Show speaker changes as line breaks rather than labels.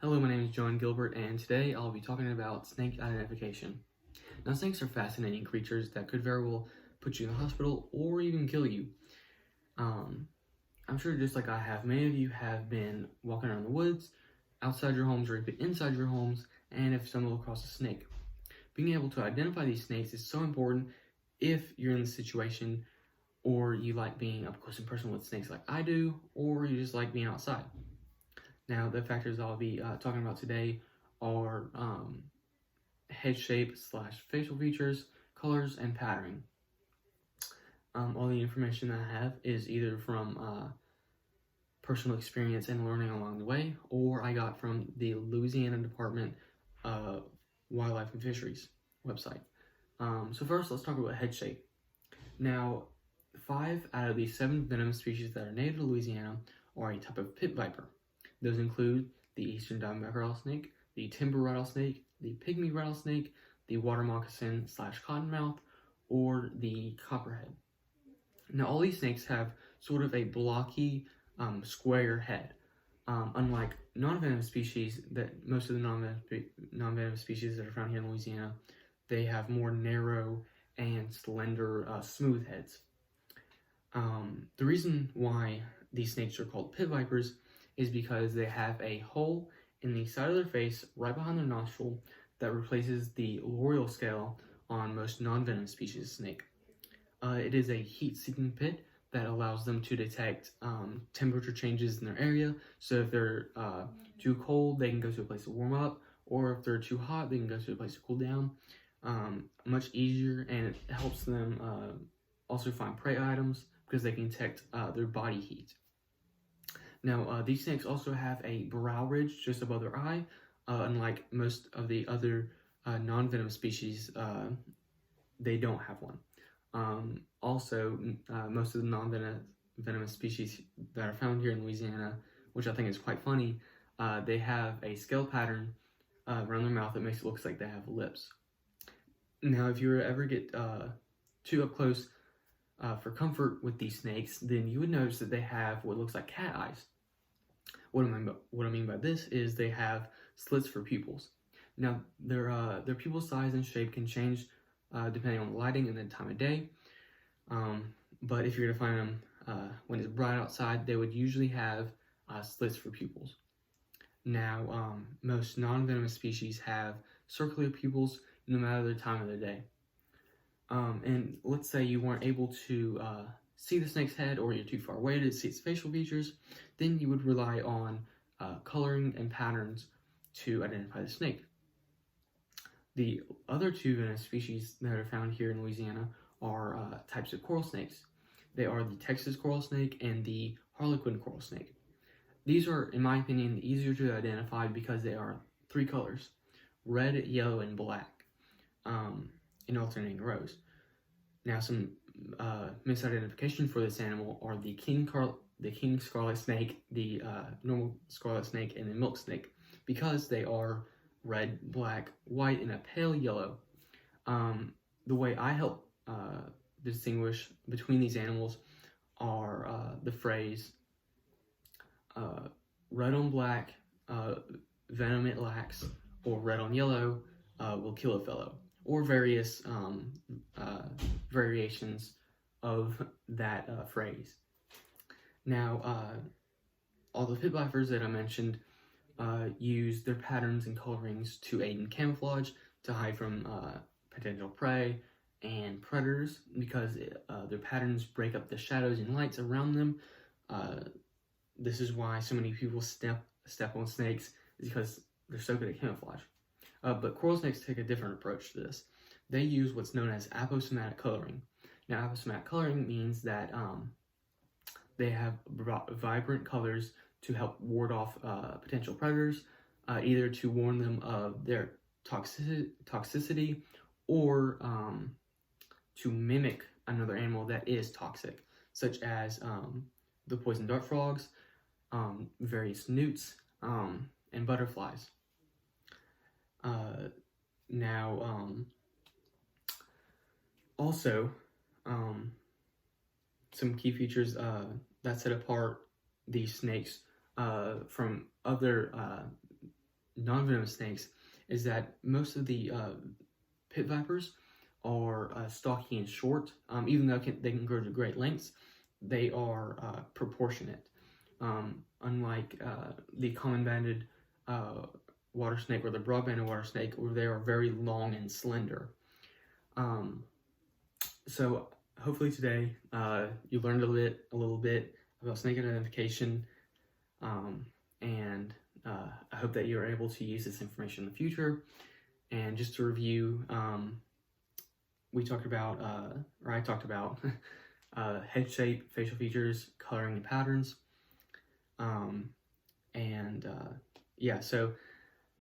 Hello, my name is John Gilbert, and today I'll be talking about snake identification. Now, snakes are fascinating creatures that could very well put you in the hospital or even kill you. Um, I'm sure just like I have, many of you have been walking around the woods, outside your homes, or even inside your homes, and have stumbled across a snake. Being able to identify these snakes is so important if you're in the situation or you like being up close and personal with snakes like I do, or you just like being outside. Now, the factors I'll be talking about today are head shape / facial features, colors, and patterning. All the information that I have is either from personal experience and learning along the way, or I got from the Louisiana Department of Wildlife and Fisheries website. So first, let's talk about head shape. Now, 5 out of the 7 venomous species that are native to Louisiana are a type of pit viper. Those include the eastern diamondback rattlesnake, the timber rattlesnake, the pygmy rattlesnake, the water moccasin / cottonmouth, or the copperhead. Now, all these snakes have sort of a blocky, square head. Unlike non-venomous species, that most of the non-venomous species that are found here in Louisiana, they have more narrow and slender, smooth heads. The reason why these snakes are called pit vipers is because they have a hole in the side of their face right behind their nostril that replaces the loreal scale on most non-venomous species of snake. It is a heat-seeking pit that allows them to detect temperature changes in their area. So if they're too cold, they can go to a place to warm up, or if they're too hot, they can go to a place to cool down. Much easier, and it helps them also find prey items because they can detect their body heat. Now, these snakes also have a brow ridge just above their eye. Unlike most of the other non-venomous species, they don't have one. Also, most of the non-venomous species that are found here in Louisiana, which I think is quite funny, they have a scale pattern around their mouth that makes it look like they have lips. Now, if you ever get too up close for comfort with these snakes, then you would notice that they have what looks like cat eyes. What I mean by this is they have slits for pupils. Now, their pupil size and shape can change depending on the lighting and the time of day. But if you're going to find them when it's bright outside, they would usually have slits for pupils. Now, most non-venomous species have circular pupils no matter the time of the day. And let's say you weren't able to see the snake's head, or you're too far away to see its facial features, then you would rely on coloring and patterns to identify the snake. The other 2 venomous species that are found here in Louisiana are types of coral snakes. They are the Texas coral snake and the harlequin coral snake. These are, in my opinion, easier to identify because they are 3 colors: red, yellow, and black, in alternating rows. Now, some misidentification for this animal are the king scarlet snake, the normal scarlet snake, and the milk snake, because they are red, black, white, and a pale yellow. The way I help distinguish between these animals are the phrase red on black, venom it lacks, or red on yellow, will kill a fellow, or various variations of that phrase. Now, all the pit vipers that I mentioned use their patterns and colorings to aid in camouflage, to hide from potential prey and predators, because their patterns break up the shadows and lights around them. This is why so many people step on snakes, is because they're so good at camouflage. But coral snakes take a different approach to this. They use what's known as aposematic coloring. Now, aposematic coloring means that they have vibrant colors to help ward off potential predators, either to warn them of their toxicity, or to mimic another animal that is toxic, such as the poison dart frogs, various newts, and butterflies. Also, some key features that set apart these snakes from other non-venomous snakes is that most of the pit vipers are stocky and short. Even though they can grow to great lengths, they are proportionate. Unlike the common banded water snake or the broad-banded water snake, where they are very long and slender. So hopefully today you learned a little bit about snake identification, and I hope that you're able to use this information in the future. And just to review, we talked about, or I talked about, head shape, facial features, coloring, and patterns. Yeah, so